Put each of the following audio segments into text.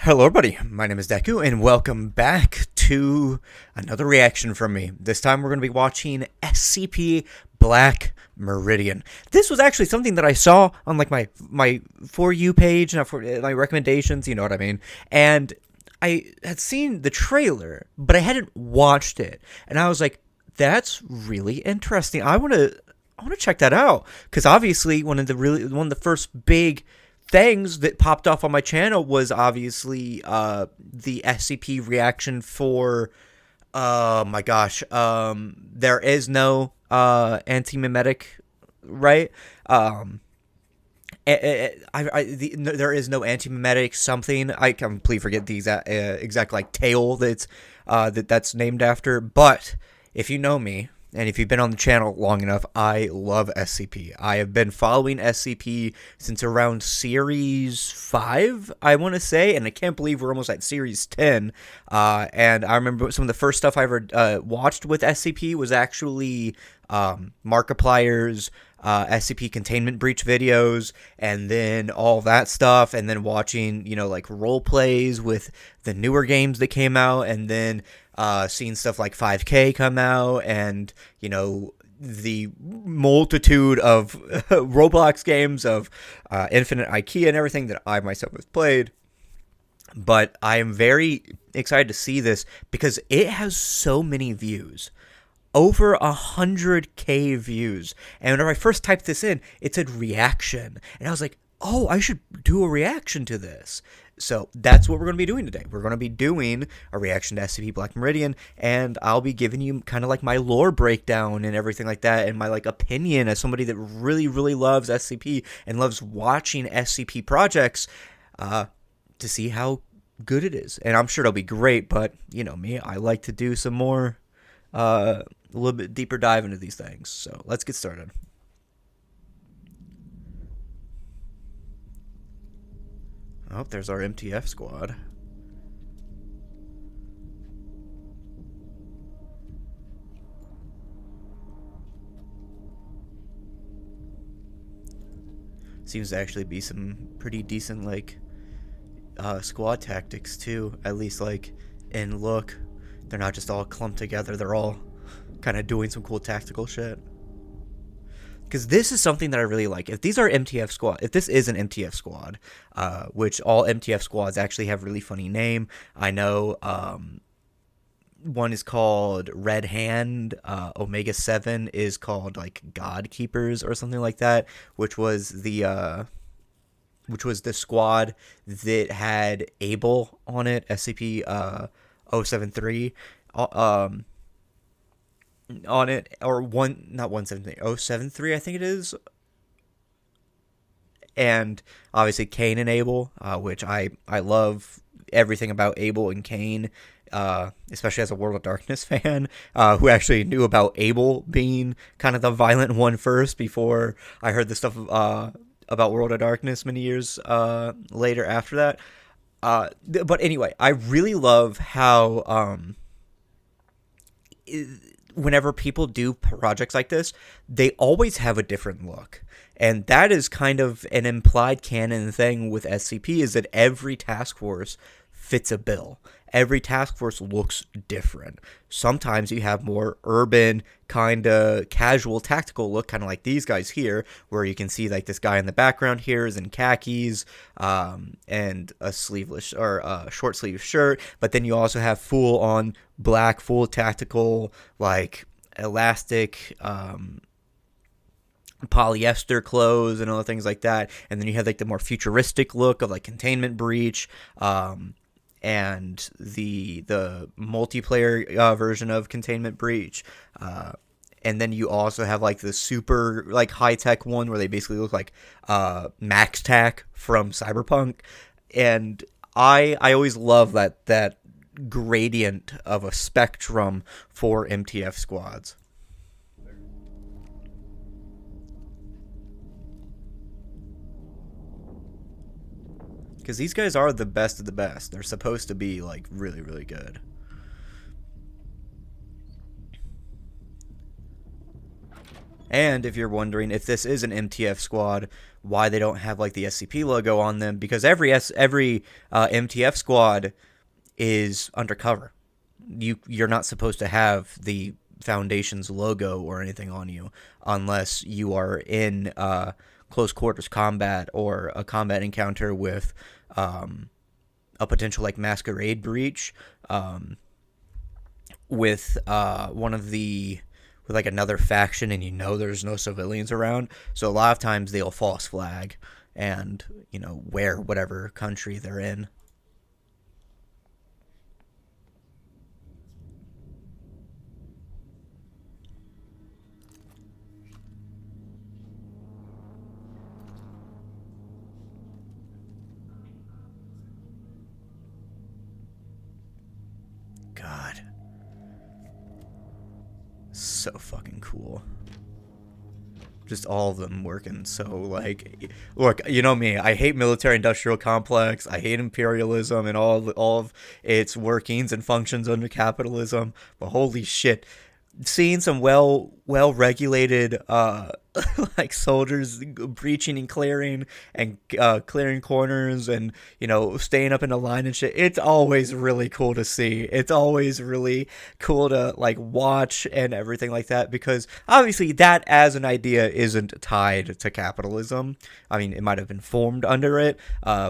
Hello everybody, my name is Deku, and welcome back to another reaction from me. This time we're going to be watching SCP Black Meridian. This was actually something that I saw on like my For You page, not for my recommendations, you know what I mean, and I had seen the trailer, but I hadn't watched it, and I was like, that's really interesting. I want to check that out, because obviously one of the first big things that popped off on my channel was obviously the SCP reaction for oh my gosh, there is no anti-mimetic, right? There is no anti-mimetic something. I completely forget the exact like tale that's named after. But if you know me, and if you've been on the channel long enough, I love SCP. I have been following SCP since around Series 5, I want to say, and I can't believe we're almost at Series 10. And I remember some of the first stuff I ever watched with SCP was actually Markiplier's SCP containment breach videos, and then all that stuff, and then watching, you know, like role plays with the newer games that came out, and then seeing stuff like 5K come out, and, you know, the multitude of Roblox games of Infinite IKEA and everything that I myself have played. But I am very excited to see this because it has so many views. Over 100K views. And whenever I first typed this in, it said reaction. And I was like, oh, I should do a reaction to this. So that's what we're going to be doing today. We're going to be doing a reaction to SCP Black Meridian, and I'll be giving you kind of like my lore breakdown and everything like that, and my like opinion as somebody that really, really loves SCP and loves watching SCP projects to see how good it is. And I'm sure it'll be great, but you know me, I like to do some more a little bit deeper dive into these things. So let's get started. Oh, there's our MTF squad. Seems to actually be some pretty decent like squad tactics too, at least like in look. They're not just all clumped together, they're all kind of doing some cool tactical shit. Because this is something that I really like. If these are MTF squad, if this is an MTF squad, which all MTF squads actually have really funny name. I know one is called Red Hand, Omega 7 is called like God Keepers or something like that, which was the squad that had Able on it, SCP 073 on it, or not 173, 073 I think it is. And obviously Kane and Able, which I love everything about Able and Kane, especially as a World of Darkness fan, who actually knew about Able being kind of the violent one first before I heard the stuff about World of Darkness many years later after that. But anyway, I really love how whenever people do projects like this, they always have a different look. And that is kind of an implied canon thing with SCP, is that every task force fits a bill. Every task force looks different. Sometimes you have more urban, kind of casual, tactical look, kind of like these guys here, where you can see like this guy in the background here is in khakis and a sleeveless or a short sleeve shirt. But then you also have full on black, full tactical, like elastic polyester clothes and other things like that. And then you have like the more futuristic look of like containment breach, and the multiplayer version of Containment Breach, and then you also have like the super like high tech one where they basically look like Max Tac from Cyberpunk, and I always love that gradient of a spectrum for MTF squads. Because these guys are the best of the best. They're supposed to be, like, really, really good. And if you're wondering if this is an MTF squad, why they don't have like the SCP logo on them, because every MTF squad is undercover. You're not supposed to have the Foundation's logo or anything on you unless you are in close quarters combat or a combat encounter with a potential like masquerade breach with one of the with like another faction, and there's no civilians around. So a lot of times they'll false flag and wear whatever country they're in. God. So fucking cool. Just all of them working so, like, look, you know me, I hate military industrial complex, I hate imperialism and all of its workings and functions under capitalism, but holy shit, seeing some well regulated like soldiers breaching and clearing corners and staying up in a line and shit, it's always really cool to see. It's always really cool to like watch and everything like that, because obviously that as an idea isn't tied to capitalism. I mean, it might have been formed under it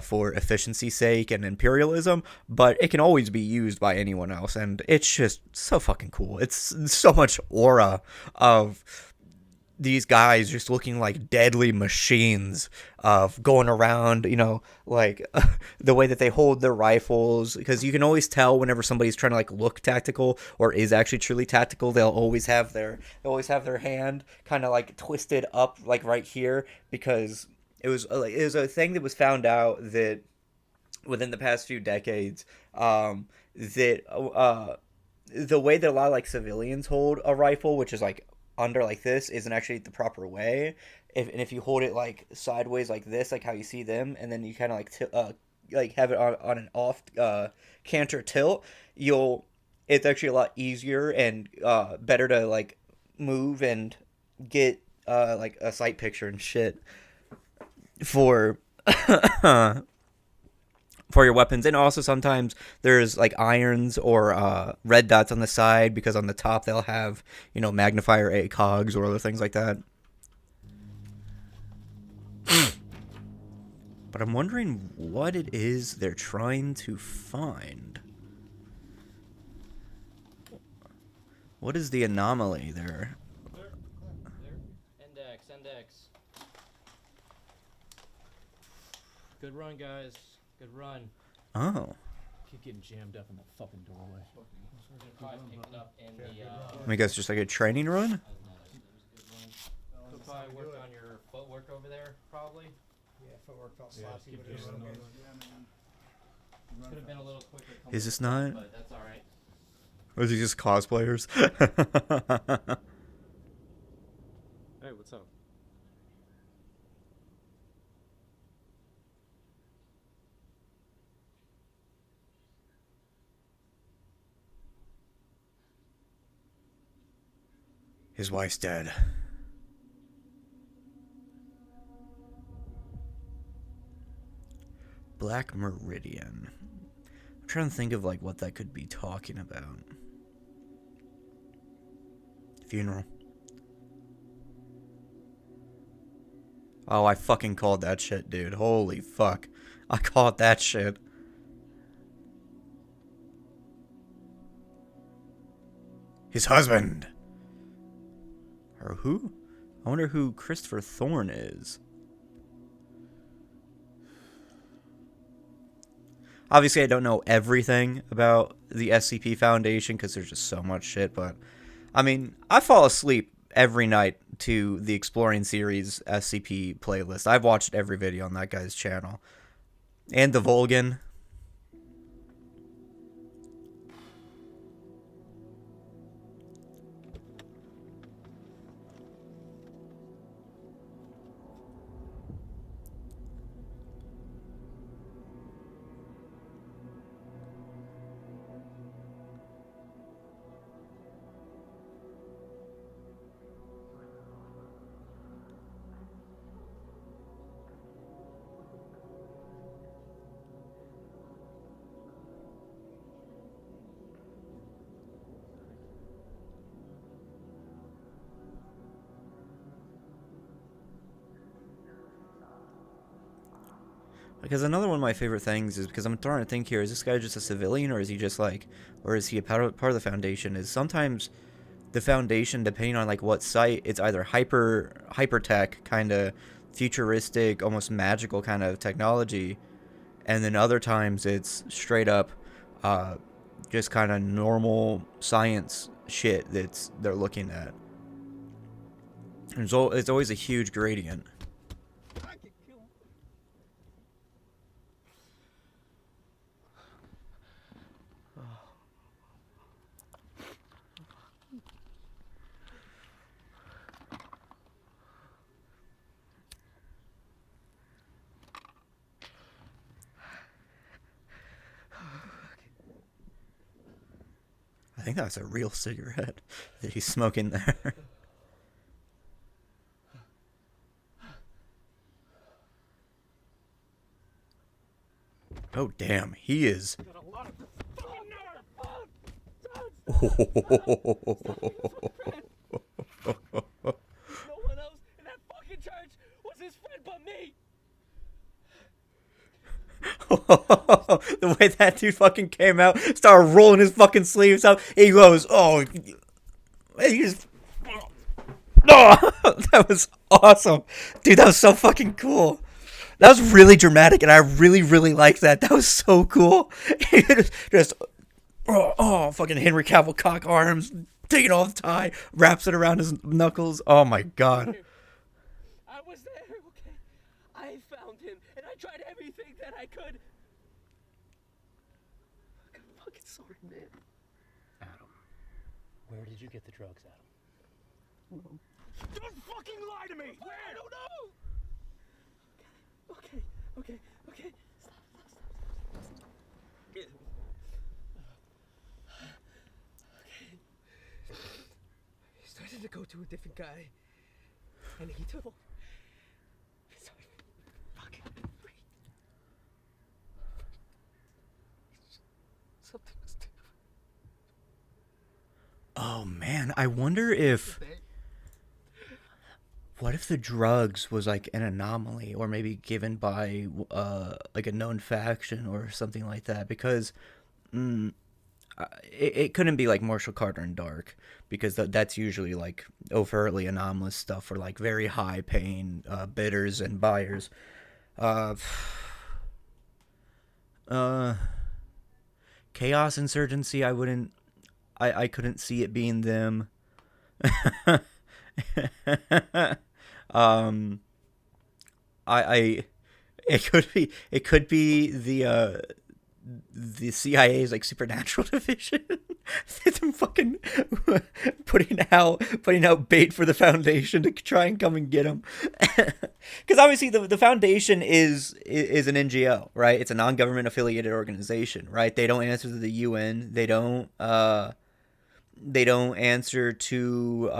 for efficiency's sake and imperialism, but it can always be used by anyone else, and it's just so fucking cool. It's so much aura of these guys just looking like deadly machines of going around, like the way that they hold their rifles, because you can always tell whenever somebody's trying to like look tactical or is actually truly tactical. They'll always have their hand kind of like twisted up like right here, because it was a thing that was found out that within the past few decades, that the way that a lot of like civilians hold a rifle, which is like under like this, isn't actually the proper way. If you hold it like sideways like this, like how you see them, and then you kind of like have it on an off canter tilt, it's actually a lot easier and better to like move and get like a sight picture and shit for for your weapons. And also sometimes there's like irons or red dots on the side, because on the top they'll have magnifier ACOGs or other things like that. But I'm wondering what it is they're trying to find. What is the anomaly there? Index. Good run, guys. Good run. Oh. Keep getting jammed up in the fucking doorway. I guess just like a training run? Could probably work on your footwork over there, probably. Yeah, footwork felt sloppy, but it was okay. Could have been a little quicker. Is this not? But that's alright. Or is he just cosplayers? Hey, what's up? His wife's dead. Black Meridian. I'm trying to think of like what that could be talking about. Funeral. Oh, I fucking called that shit, dude. Holy fuck. I called that shit. His husband. Or who? I wonder who Christopher Thorne is. Obviously, I don't know everything about the SCP Foundation because there's just so much shit, but I mean, I fall asleep every night to the Exploring Series SCP playlist. I've watched every video on that guy's channel. And the Volgan. Because another one of my favorite things is, because I'm trying to think here, is this guy just a civilian, or is he just like, or is he a part of the Foundation? Is sometimes the Foundation, depending on like what site, it's either hyper tech, kind of futuristic, almost magical kind of technology, and then other times it's straight up just kind of normal science shit they're looking at. It's always a huge gradient. I think that's a real cigarette that he's smoking there. Oh, damn. He is... No one else in that fucking church was his friend but me. The way that dude fucking came out, started rolling his fucking sleeves up, he goes, oh, he just... Oh, that was awesome. Dude, that was so fucking cool. That was really dramatic, and I really, really liked that. That was so cool. Just, fucking Henry Cavill cock arms, taking off the tie, wraps it around his knuckles. Oh my god. I was there, okay? I found him, and I tried everything that I could. I'm fucking sorry, man. Adam, where did you get the drugs, Adam? Don't fucking lie to me! Where? I don't know! Okay. Stop. Okay. He started to go to a different guy. And he took... Sorry. Fucking breathe. Something was different. Oh man, I wonder if... What if the drugs was like an anomaly, or maybe given by like a known faction or something like that? Because it couldn't be like Marshall Carter and Dark, because that's usually like overtly anomalous stuff for like very high paying bidders and buyers. Chaos Insurgency, I couldn't see it being them. It could be the CIA's like supernatural division. Them fucking putting out bait for the Foundation to try and come and get them. Because obviously the Foundation is an NGO, right? It's a non-government affiliated organization, right? They don't answer to the UN. They don't answer to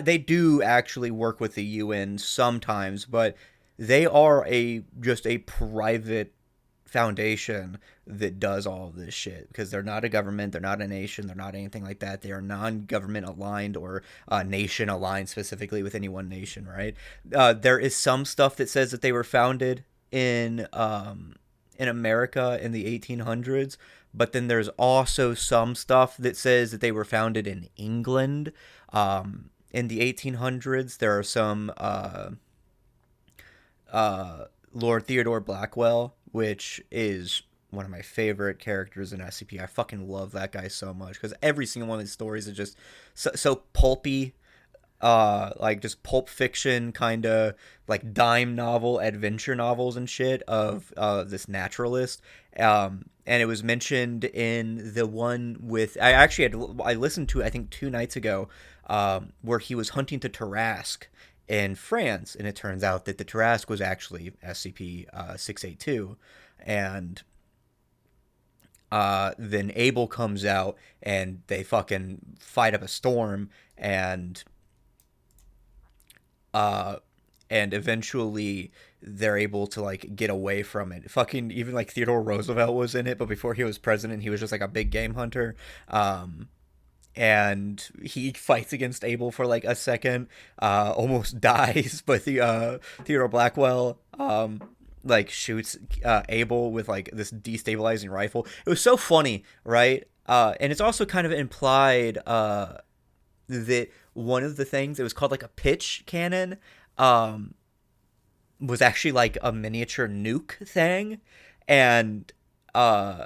they do actually work with the UN sometimes, but they are just a private foundation that does all of this shit, because they're not a government, they're not a nation, they're not anything like that. They are non-government aligned or nation aligned specifically with any one nation, right? There is some stuff that says that they were founded in America in the 1800s, but then there's also some stuff that says that they were founded in England in the 1800s. There are some Lord Theodore Blackwell, which is one of my favorite characters in SCP. I fucking love that guy so much, because every single one of his stories is just so pulpy, like just pulp fiction kind of like dime novel adventure novels and shit of this naturalist. And it was mentioned in the one with I listened to, I think 2 nights ago, where he was hunting to Tarrasque in France, and it turns out that the Tarrasque was actually SCP-682, and then Abel comes out and they fucking fight up a storm, and eventually they're able to like get away from it. Fucking even like Theodore Roosevelt was in it, but before he was president, he was just like a big game hunter. And he fights against Abel for like a second, almost dies, but the Theodore Blackwell like shoots Abel with like this destabilizing rifle. It was so funny, right? And it's also kind of implied that one of the things, it was called like a pitch cannon, um, was actually like a miniature nuke thing, and uh,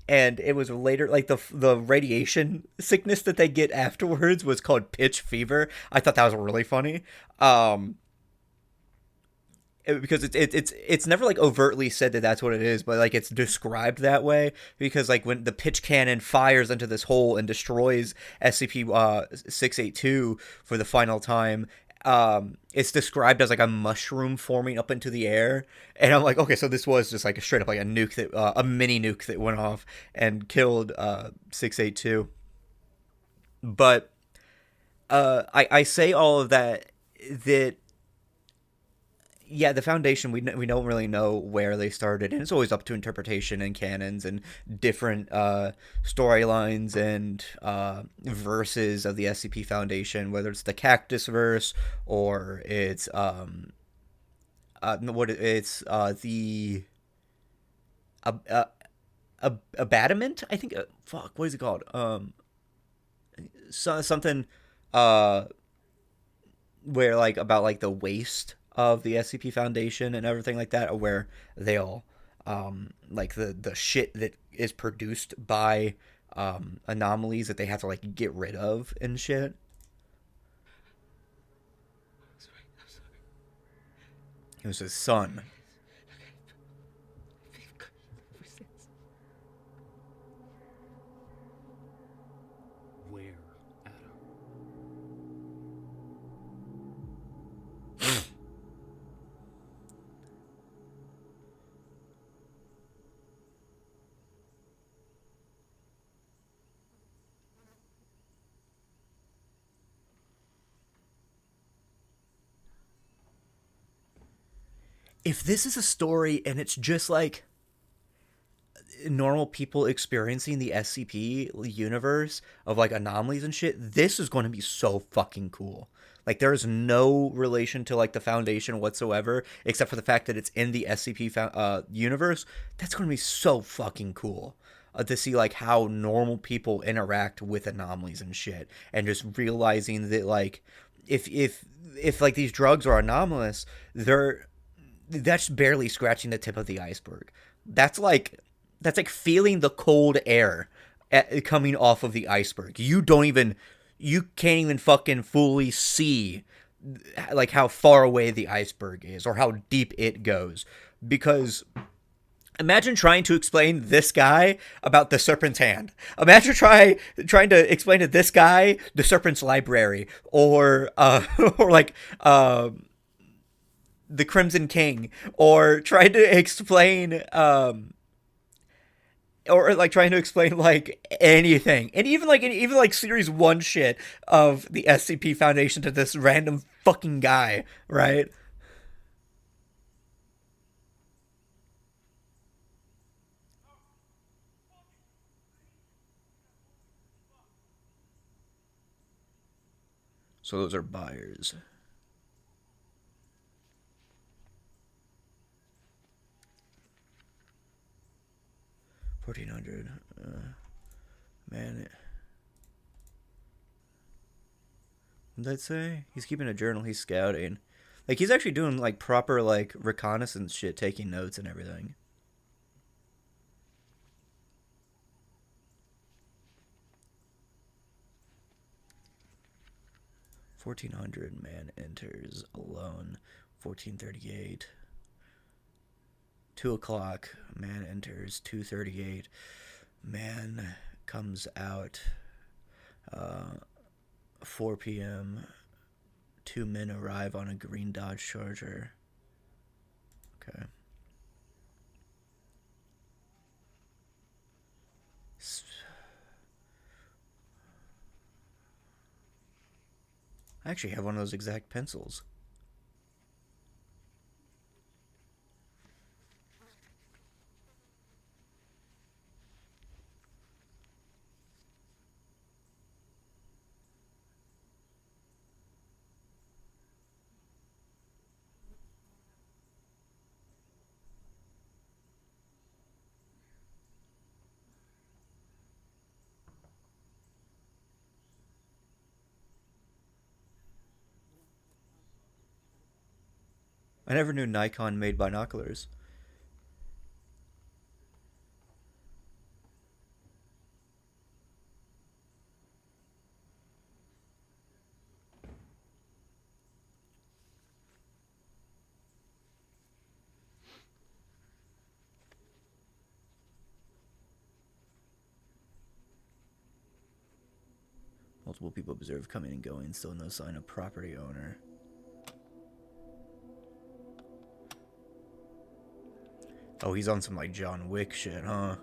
and it was later like the radiation sickness that they get afterwards was called pitch fever. I thought that was really funny. Um, because it's never like overtly said that that's what it is, but like it's described that way because like when the pitch cannon fires into this hole and destroys SCP-682 for the final time, it's described as like a mushroom forming up into the air, and I'm like, okay, so this was just like a straight up like a nuke that a mini nuke that went off and killed 682. But I say all of that yeah, the Foundation, we don't really know where they started, and it's always up to interpretation and canons and different storylines and verses of the SCP Foundation, whether it's the Cactus verse or it's what it's the abandonment. I think fuck, what is it called? Something uh where like about like the waste of the SCP Foundation and everything like that, where they all like the shit that is produced by anomalies that they have to like get rid of and shit. I'm sorry. It was his son. We've got ever since. Where, Adam? If this is a story and it's just like normal people experiencing the SCP universe of like anomalies and shit, this is going to be so fucking cool. Like there is no relation to like the Foundation whatsoever, except for the fact that it's in the SCP universe. That's going to be so fucking cool to see like how normal people interact with anomalies and shit, and just realizing that like if like these drugs are anomalous, they're that's barely scratching the tip of the iceberg. That's like that's like feeling the cold air coming off of the iceberg. You can't even fucking fully see like how far away the iceberg is or how deep it goes, because imagine trying to explain this guy about the serpent's hand. Imagine trying to explain to this guy the serpent's library, or or like the Crimson King, or trying to explain or like trying to explain like anything, and even like series 1 shit of the SCP Foundation to this random fucking guy, right? So those are buyers. 1400. Man, what did that say? He's keeping a journal. He's scouting. Like he's actually doing like proper like reconnaissance shit, taking notes and everything. 1400. Man enters alone. 1438. 2 o'clock. Man enters. 2:38. Man comes out. 4 p.m. 2 men arrive on a green Dodge Charger. Okay. I actually have one of those exact pencils. I never knew Nikon made binoculars. Multiple people observed coming and going, still no sign of property owner. Oh, he's on some like John Wick shit, huh?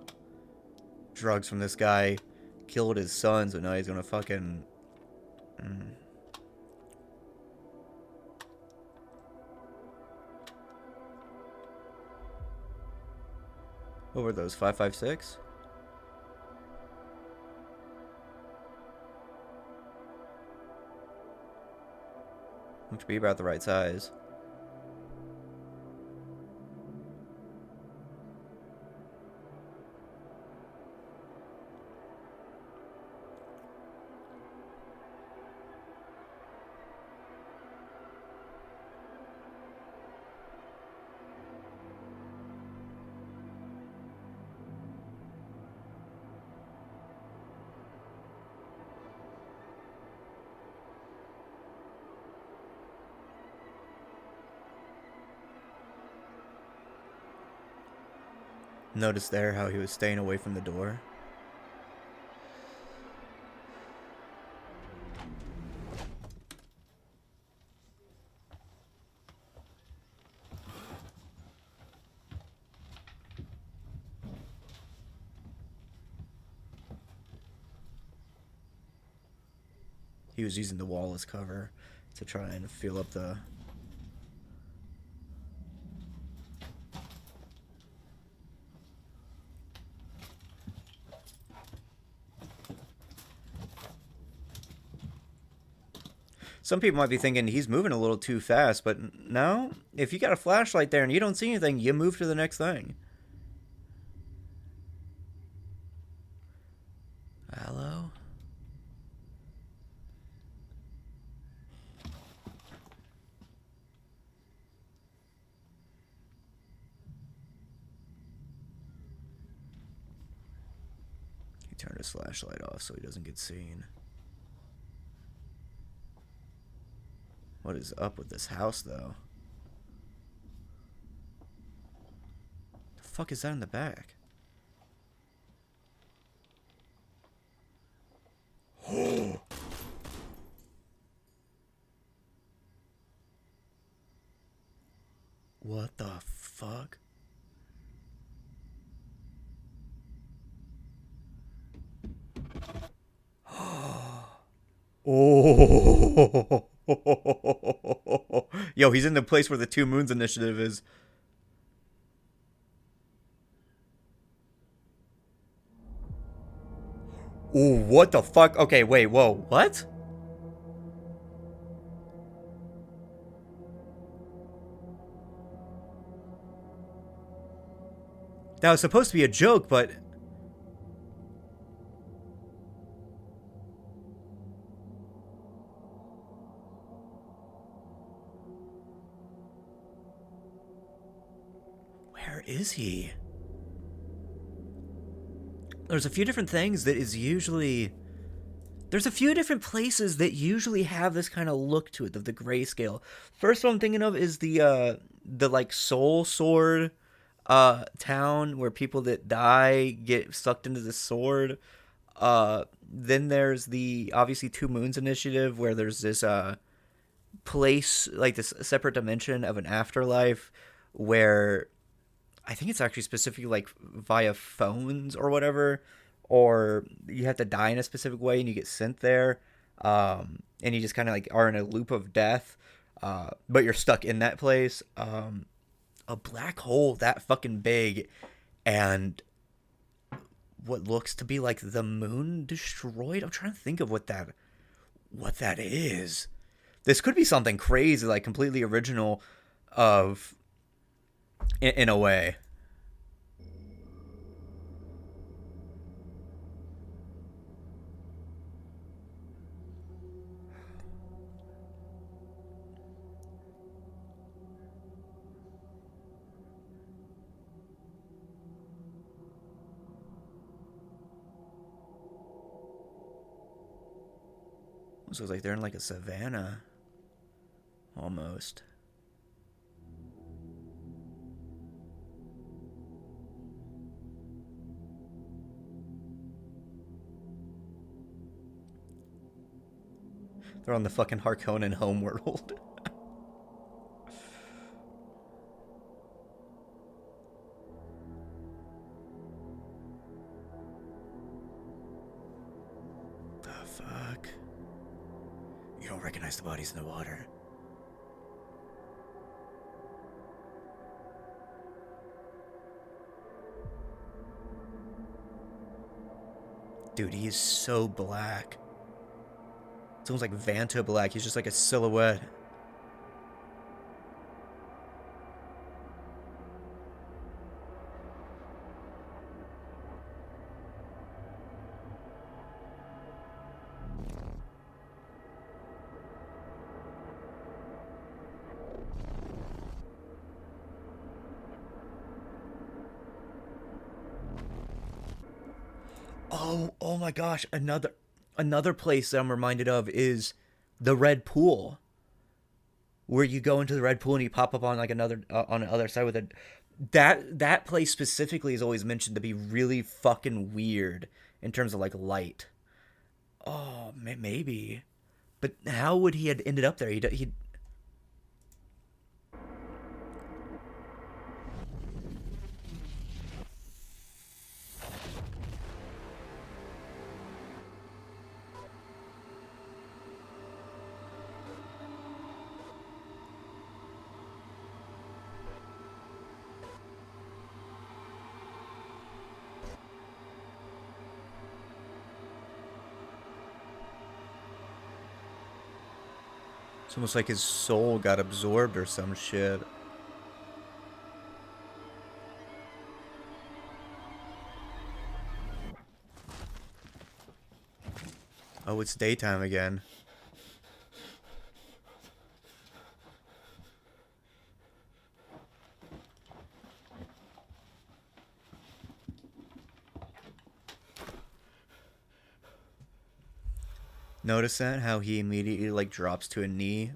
Drugs from this guy, killed his son, so now he's gonna fucking... What were those, 556? Look to be about the right size. Notice there how he was staying away from the door. He was using the wall as cover to try and fill up the... Some people might be thinking he's moving a little too fast, but no. If you got a flashlight there and you don't see anything, you move to the next thing. Hello? He turned his flashlight off so he doesn't get seen. What is up with this house, though? The fuck is that in the back? What the fuck? Oh. Yo, he's in the place where the Two Moons Initiative is. Ooh, what the fuck? Okay, wait, whoa, what? That was supposed to be a joke, but... Where is he? There's a few different things that is usually... There's a few different places that usually have this kind of look to it, of the grayscale. First one I'm thinking of is the like Soul Sword town where people that die get sucked into the sword. Then there's the obviously Two Moons Initiative where there's this place, like this separate dimension of an afterlife where I think it's actually specifically like via phones or whatever, or you have to die in a specific way and you get sent there, and you just kind of like are in a loop of death, but you're stuck in that place. A black hole that fucking big, and what looks to be like the moon destroyed. I'm trying to think of what that is. This could be something crazy, like completely original, of in a way. This looks like they're in like a savannah. Almost. They're on the fucking Harkonnen homeworld. The fuck? You don't recognize the bodies in the water. Dude, he is so black. It's almost like Vanta black. He's just like a silhouette. Oh my gosh, another place that I'm reminded of is the Red Pool, where you go into the Red Pool and you pop up on like another on the other side with it. That place specifically is always mentioned to be really fucking weird in terms of like light. Oh, maybe, but how would he had ended up there? He It's almost like his soul got absorbed or some shit. Oh, it's daytime again. Notice that? How he immediately like drops to a knee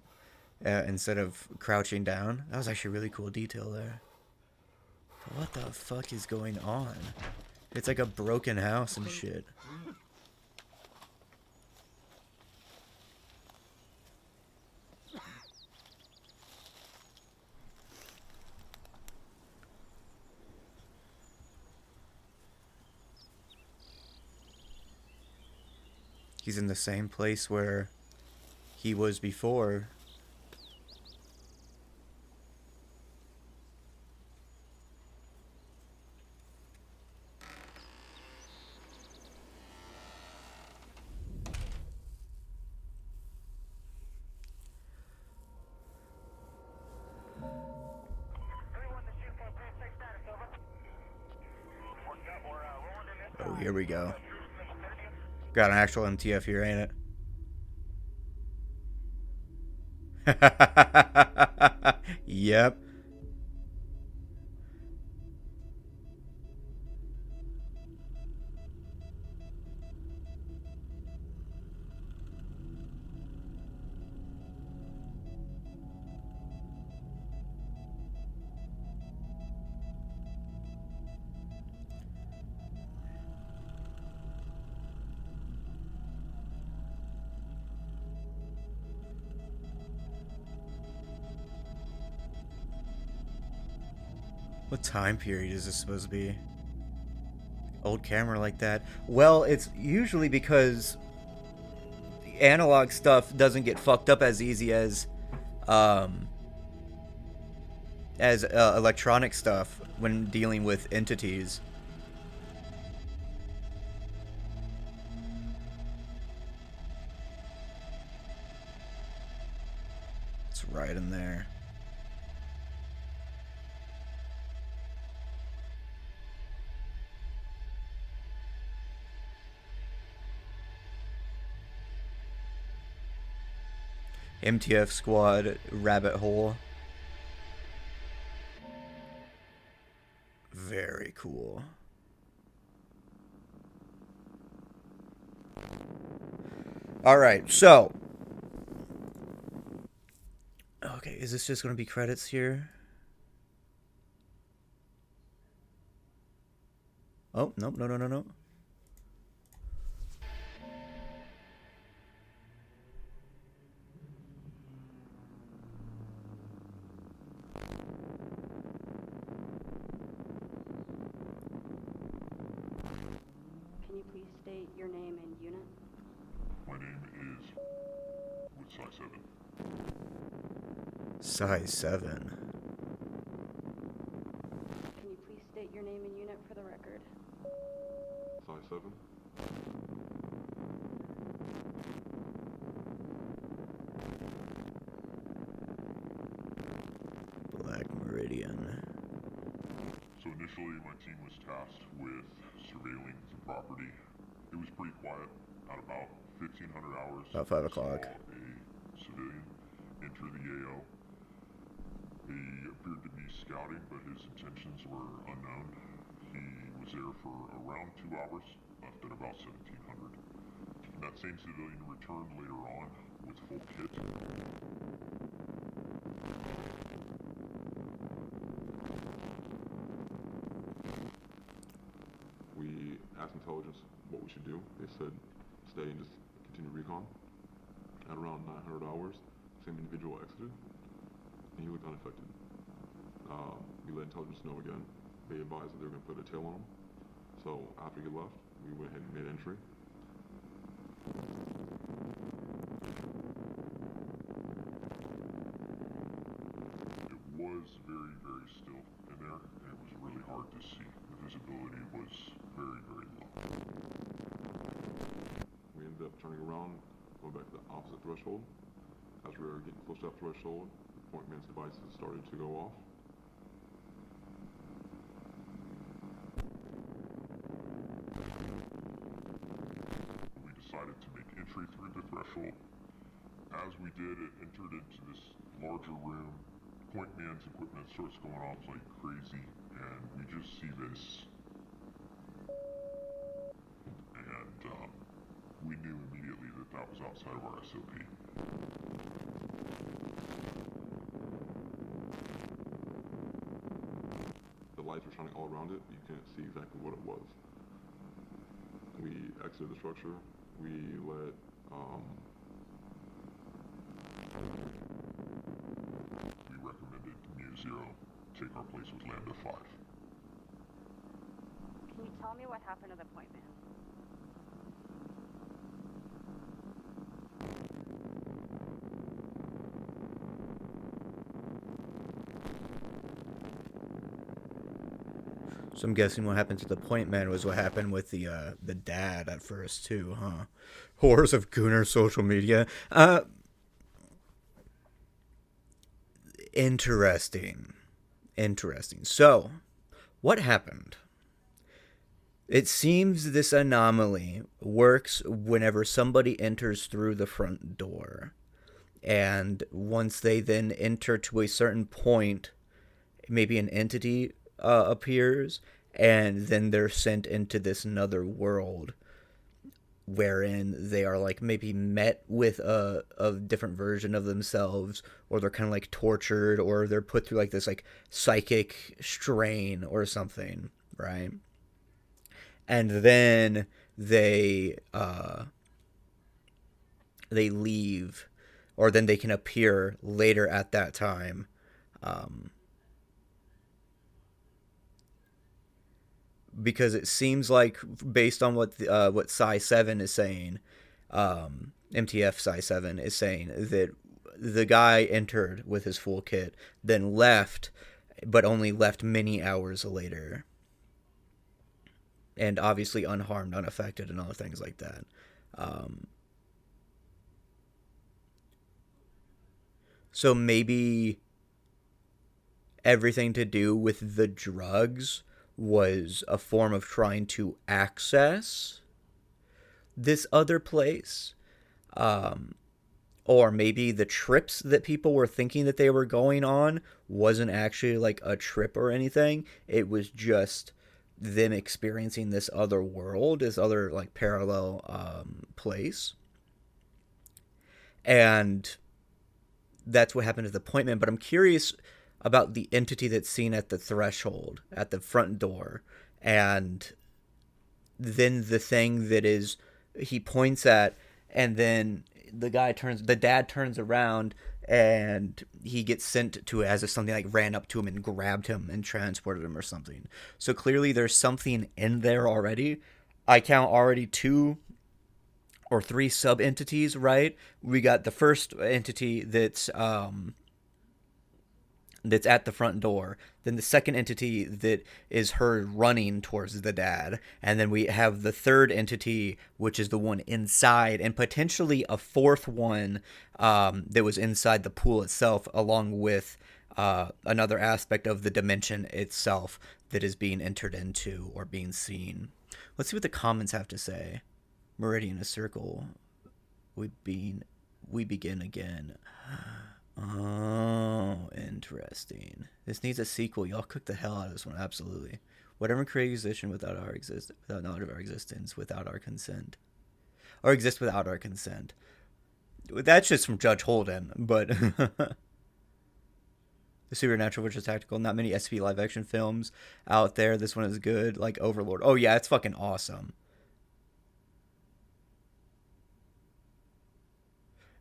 instead of crouching down? That was actually a really cool detail there. But what the fuck is going on? It's like a broken house and shit. He's in the same place where he was before. Oh, here we go. Got an actual MTF here, ain't it? Yep. What time period is this supposed to be? Old camera like that? Well, it's usually because analog stuff doesn't get fucked up as easy as electronic stuff when dealing with entities. It's right in there. MTF squad rabbit hole. Very cool. All right, so Is this just going to be credits here? Oh, no. Can you please state your name and unit? My name is with size 7. Size 7. Can you please state your name and unit for the record? Size 7? Black Meridian. So initially my team was tasked with surveilling the property. It was pretty quiet. At about 1500 hours. About 5 o'clock. Saw a civilian enter the AO. He appeared to be scouting, but his intentions were unknown. He was there for around 2 hours, left at about 1700. And that same civilian returned later on with full kit. We asked intelligence what we should do. They said stay and just continue recon. At around 900 hours, same individual exited, and he looked unaffected. We let intelligence know again. They advised that they were going to put a tail on him. So after he left, we went ahead and made entry. It was very, very still in there, and it was really hard to see. The visibility was very, very low. We ended up turning around, going back to the opposite threshold. As we were getting close to that threshold, the point man's devices started to go off. We decided to make entry through the threshold. As we did, it entered into this larger room. Point man's equipment starts going off like crazy, and we just see this. And we knew immediately that that was outside of our SCP. The lights were shining all around it. You couldn't see exactly what it was. We exited the structure. We let We recommended Mu 0 take our place with Lambda 5. Can you tell me what happened to the point man? So I'm guessing what happened to the point man was what happened with the dad at first too, huh? Horrors of Gooner social media. Interesting. So, what happened? It seems this anomaly works whenever somebody enters through the front door. And once they then enter to a certain point, maybe an entity appears, and then they're sent into this another world wherein they are like maybe met with a different version of themselves, or they're kind of like tortured, or they're put through like this like psychic strain or something, right? And then they leave, or then they can appear later at that time. Because it seems like, based on what Psi 7 is saying, MTF Psi 7 is saying, that the guy entered with his full kit, then left, but only left many hours later. And obviously unharmed, unaffected, and other things like that. So maybe everything to do with the drugs was a form of trying to access this other place. Or maybe the trips that people were thinking that they were going on wasn't actually like a trip or anything. It was just them experiencing this other world, this other like parallel place. And that's what happened at the appointment. But I'm curious about the entity that's seen at the threshold, at the front door, and then the thing that is he points at, and then the dad turns around, and he gets sent to it as if something like ran up to him and grabbed him and transported him or something. So clearly there's something in there already. I count already 2 or 3 sub entities, right? We got the first entity that's at the front door, then the second entity that is her running towards the dad, and then we have the third entity, which is the one inside, and potentially a fourth one that was inside the pool itself, along with another aspect of the dimension itself that is being entered into or being seen. Let's see what the comments have to say. Meridian, a circle. We begin again. Oh, interesting. This needs a sequel. Y'all cook the hell out of this one, absolutely. Whatever created existence without knowledge of our existence, without our consent, or exist without our consent. That's just from Judge Holden, but the supernatural versus tactical. Not many SCP live action films out there. This one is good, like Overlord. Oh yeah, it's fucking awesome.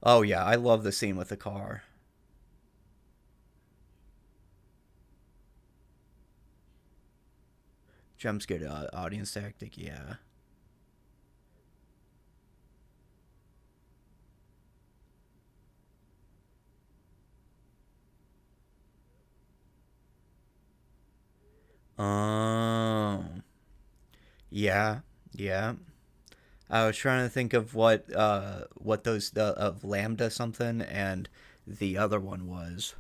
Oh yeah, I love the scene with the car. Jump scare audience tactic, yeah. Yeah, yeah. I was trying to think of what those of Lambda something and the other one was.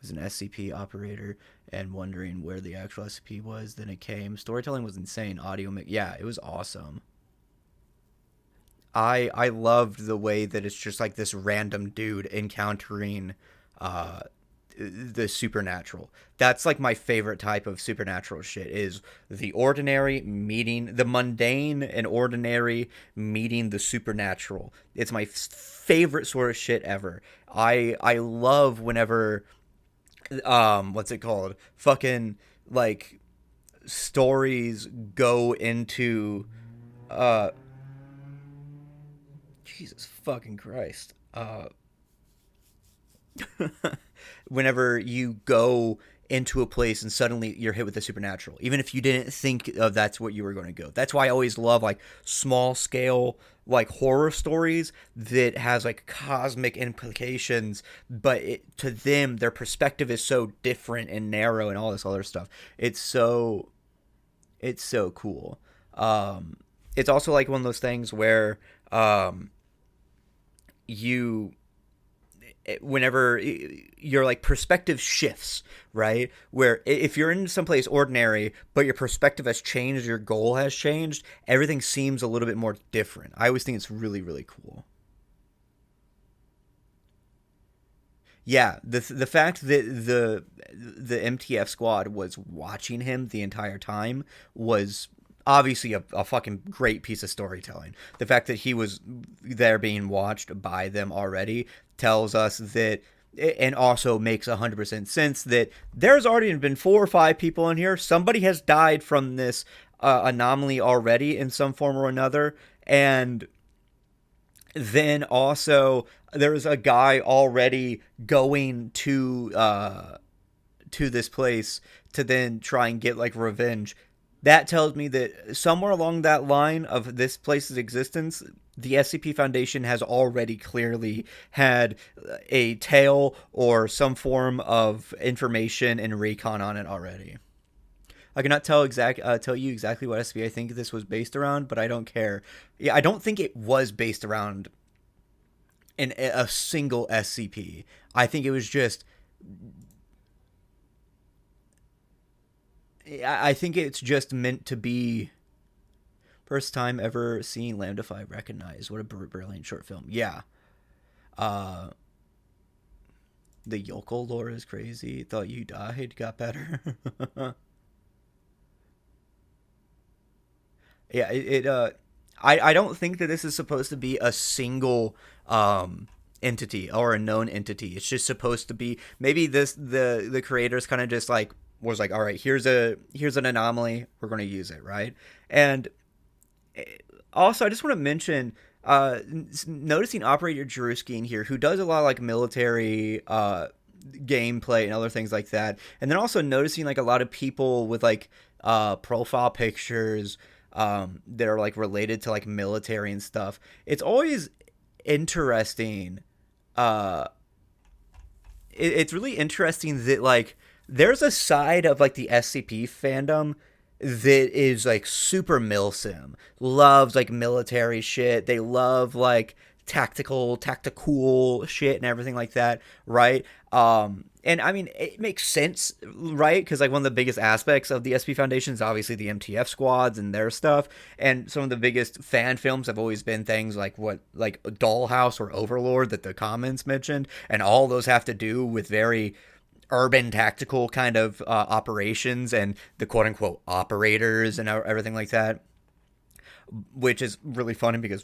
Was an SCP operator and wondering where the actual SCP was. Then it came. Storytelling was insane. Audio, yeah, it was awesome. I loved the way that it's just like this random dude encountering the supernatural. That's like my favorite type of supernatural shit, is the ordinary meeting the mundane and ordinary meeting the supernatural. It's my favorite sort of shit ever. I love whenever what's it called? Fucking like stories go into Jesus fucking Christ. Whenever you go into a place and suddenly you're hit with the supernatural, even if you didn't think of that's what you were going to go. That's why I always love like small scale like horror stories that has like cosmic implications, but to them their perspective is so different and narrow and all this other stuff. It's so cool. It's also like one of those things where whenever your like perspective shifts, right? Where if you're in someplace ordinary, but your perspective has changed, your goal has changed, everything seems a little bit more different. I always think it's really, really cool. Yeah, the fact that the MTF squad was watching him the entire time was obviously a fucking great piece of storytelling. The fact that he was there being watched by them already tells us that, and also makes 100% sense, that there's already been 4 or 5 people in here. Somebody has died from this anomaly already in some form or another, and then also there's a guy already going to this place to then try and get like revenge. That tells me that somewhere along that line of this place's existence, the SCP Foundation has already clearly had a tale or some form of information and recon on it already. I cannot tell you exactly what SCP I think this was based around, but I don't care. Yeah, I don't think it was based around a single SCP. I think it was just... I think it's just meant to be first time ever seeing Lambda 5 recognized. What a brilliant short film. Yeah. The yokel lore is crazy. Thought you died, got better. Yeah, I don't think that this is supposed to be a single entity or a known entity. It's just supposed to be maybe the creators kind of just like was like, all right, here's an anomaly, we're going to use it, right? And also, I just want to mention noticing Operator Drewski in here, who does a lot of like military gameplay and other things like that, and then also noticing like a lot of people with like profile pictures that are like related to like military and stuff. It's always interesting. It's really interesting that like there's a side of like the SCP fandom that is like super milsim, loves like military shit. They love like tactical shit and everything like that, right? And I mean, it makes sense, right? Because like one of the biggest aspects of the SP Foundation is obviously the MTF squads and their stuff. And some of the biggest fan films have always been things like Dollhouse or Overlord that the comments mentioned, and all those have to do with very urban tactical kind of operations and the quote unquote operators and everything like that, which is really funny because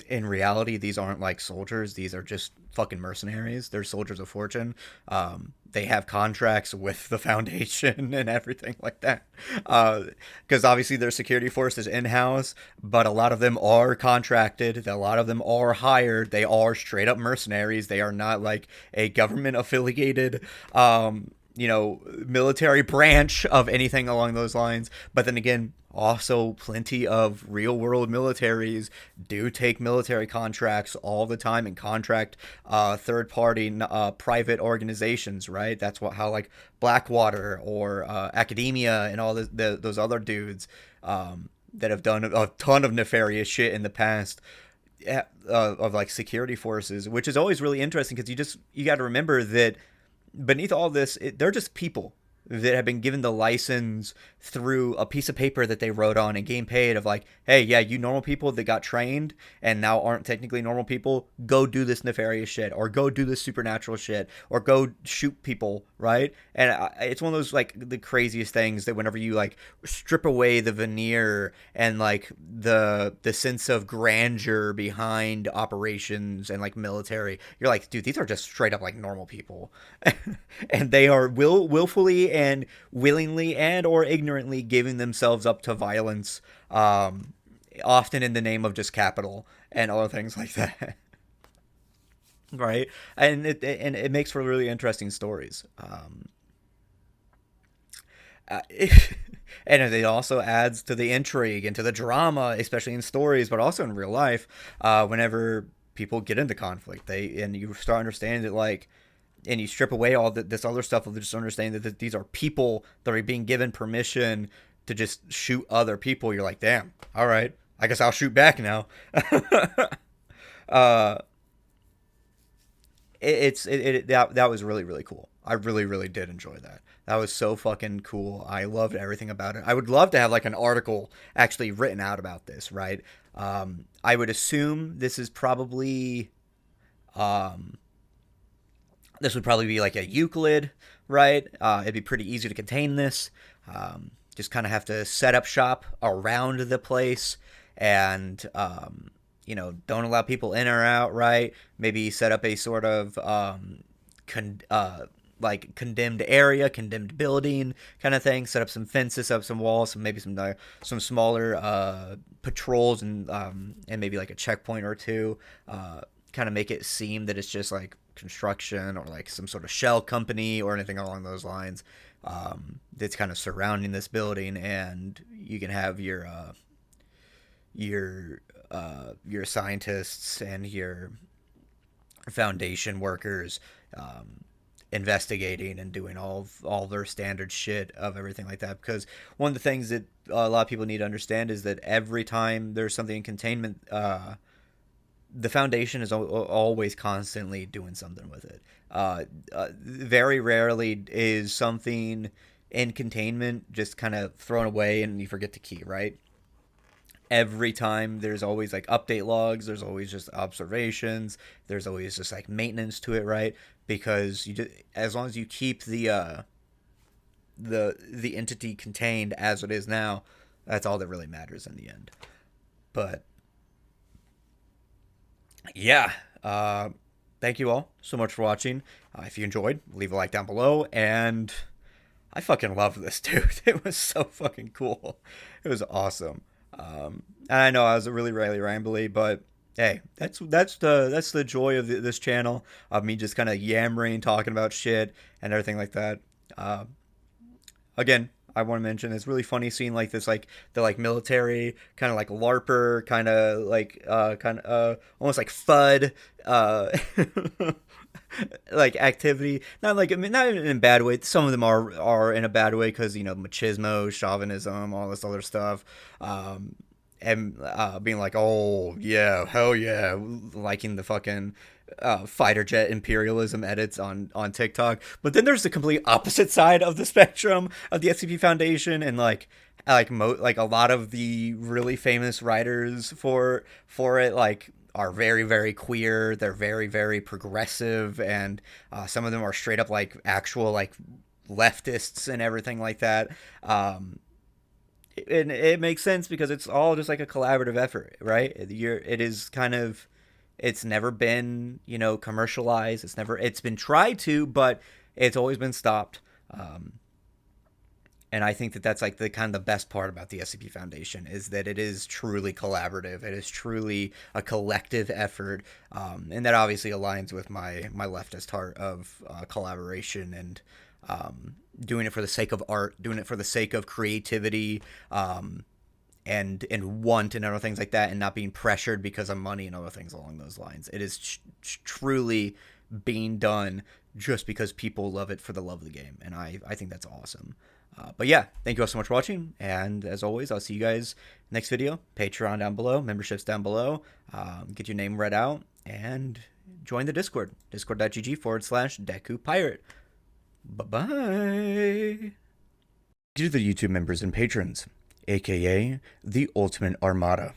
in reality, these aren't like soldiers. These are just fucking mercenaries. They're soldiers of fortune. They have contracts with the Foundation and everything like that. Because obviously their security force is in-house, but a lot of them are contracted. A lot of them are hired. They are straight up mercenaries. They are not like a government affiliated, military branch of anything along those lines. But then again, also plenty of real world militaries do take military contracts all the time and contract third party private organizations, right? That's how like Blackwater or Academia and all those other dudes that have done a ton of nefarious shit in the past of like security forces, which is always really interesting because you got to remember that beneath all this, they're just people that have been given the license through a piece of paper that they wrote on and getting paid of like, hey, yeah, you normal people that got trained and now aren't technically normal people, go do this nefarious shit or go do this supernatural shit or go shoot people, right? And it's one of those like the craziest things that whenever you like strip away the veneer and like the sense of grandeur behind operations and like military, you're like, dude, these are just straight up like normal people. And they are willfully and willingly and or ignorantly giving themselves up to violence, often in the name of just capital and other things like that. Right? And it makes for really interesting stories. And it also adds to the intrigue and to the drama, especially in stories, but also in real life, whenever people get into conflict. And you start understanding that like, and you strip away all this other stuff of just understanding that these are people that are being given permission to just shoot other people. You're like, damn, all right, I guess I'll shoot back now. That was really, really cool. I really, really did enjoy that. That was so fucking cool. I loved everything about it. I would love to have like an article actually written out about this, right? I would assume this is probably... this would probably be like a Euclid, right? It'd be pretty easy to contain this. Just kind of have to set up shop around the place and, don't allow people in or out, right? Maybe set up a sort of condemned area, condemned building kind of thing. Set up some fences, set up some walls, maybe some smaller patrols and maybe like a checkpoint or two. Kind of make it seem that it's just like construction or like some sort of shell company or anything along those lines that's kind of surrounding this building, and you can have your scientists and your Foundation workers investigating and doing all their standard shit of everything like that. Because one of the things that a lot of people need to understand is that every time there's something in containment, the Foundation is always constantly doing something with it. Very rarely is something in containment just kind of thrown away and you forget to key, right? every time there's always like update logs, there's always just observations, there's always just like maintenance to it, right? Because as long as you keep the entity contained as it is now, that's all that really matters in the end. But yeah, thank you all so much for watching. If you enjoyed, leave a like down below, and I fucking love this, dude. It was so fucking cool. It was awesome. And I know I was really rambly, but hey, that's the joy of this channel, of me just kind of yammering, talking about shit and everything like that. Again, I want to mention it's really funny seeing like this, like the like military kind of like LARPer kind of like almost like FUD like activity, not like, I mean, not in a bad way. Some of them are in a bad way because, you know, machismo, chauvinism, all this other stuff, and being like, oh yeah, hell yeah, liking the fucking fighter jet imperialism edits on TikTok. But then there's the complete opposite side of the spectrum of the SCP Foundation, and like a lot of the really famous writers for it like are very queer. They're very progressive, and some of them are straight up like actual like leftists and everything like that. And it makes sense because it's all just like a collaborative effort, right? It's never been, you know, commercialized. It's been tried to, but it's always been stopped. And I think that that's like the kind of the best part about the SCP Foundation, is that it is truly collaborative. It is truly a collective effort. And that obviously aligns with my leftist heart of collaboration and doing it for the sake of art, doing it for the sake of creativity, and want and other things like that, and not being pressured because of money and other things along those lines. It is truly being done just because people love it for the love of the game, and I think that's awesome. But yeah, thank you all so much for watching, and as always, I'll see you guys next video. Patreon down below, memberships down below, get your name read out, and join the Discord, discord.gg/DekuPirate. Bye-bye. To the YouTube members and patrons, aka the Ultimate Armada: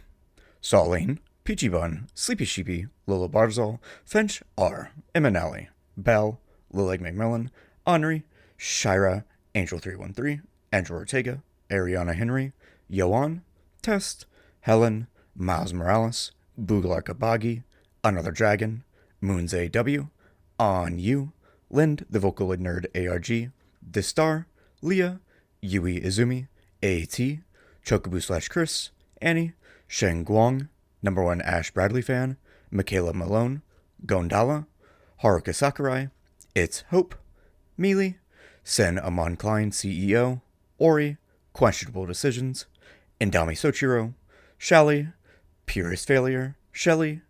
Saulene, Peachy Bun, Sleepy Sheepy, Lola Barzal, Finch R, Emanali, Bell, Lileg McMillan, Henri, Shira, Angel313, Andrew Ortega, Ariana Henry, Yoan, Test, Helen, Miles Morales, Buglar Kabagi, Another Dragon, Moons AW, On You, Lind, the Vocaloid Nerd ARG, Distar, Leah, Yui Izumi, AT, Chocobo/Chris, Annie, Sheng Guang, #1 Ash Bradley fan, Michaela Malone, Gondala, Haruka Sakurai, It's Hope, Mealy, Sen Amon Klein CEO, Ori, Questionable Decisions, Indami Sochiro, Shally, Purest Failure, Shelly,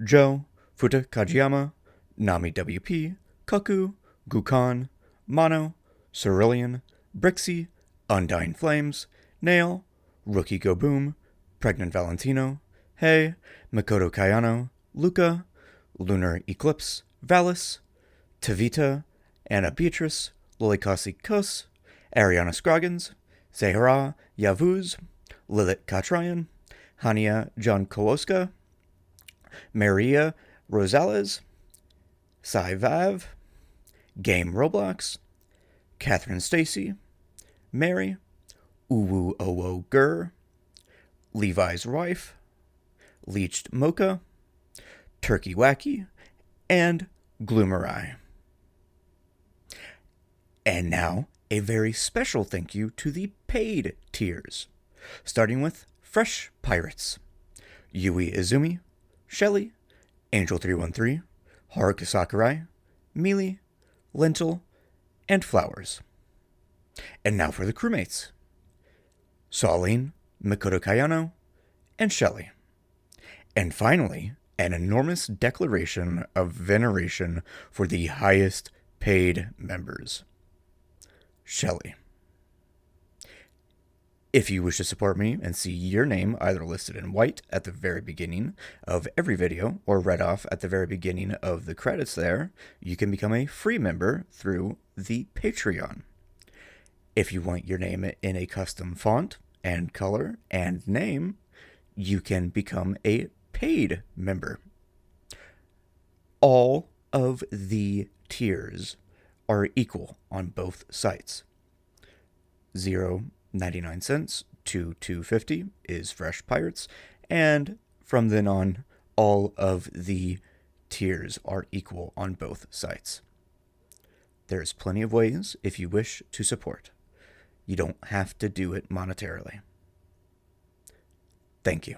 Joe, Futa Kajiyama, Nami WP, Kaku, Gukan, Mono, Cerulean, Brixie, Undying Flames, Nail, Rookie Go Boom, Pregnant Valentino, Hey, Makoto Kayano, Luca, Lunar Eclipse, Valis, Tavita, Anna Beatrice, Lolikasi Kus, Ariana Scroggins, Zahara Yavuz, Lilith Katrayan, Hania John Kowoska, Maria Rosales, Sai Vav, Game Roblox, Catherine Stacy, Mary, Uwu Owo Gur, Levi's Wife, Leached Mocha, Turkey Wacky, and Gloomerai. And now, a very special thank you to the paid tiers, starting with Fresh Pirates, Yui Izumi, Shelly, Angel313, Haruka Sakurai, Mealy, Lentil, and Flowers. And now for the crewmates: Saulene, Makoto Kayano, and Shelly. And finally, an enormous declaration of veneration for the highest paid members: Shelly. If you wish to support me and see your name either listed in white at the very beginning of every video or read off at the very beginning of the credits there, you can become a free member through the Patreon. If you want your name in a custom font and color and name, you can become a paid member. All of the tiers are equal on both sites. 0.99 cents to 2.50 is Fresh Pirates, and from then on, all of the tiers are equal on both sites. There's plenty of ways if you wish to support. You don't have to do it monetarily. Thank you.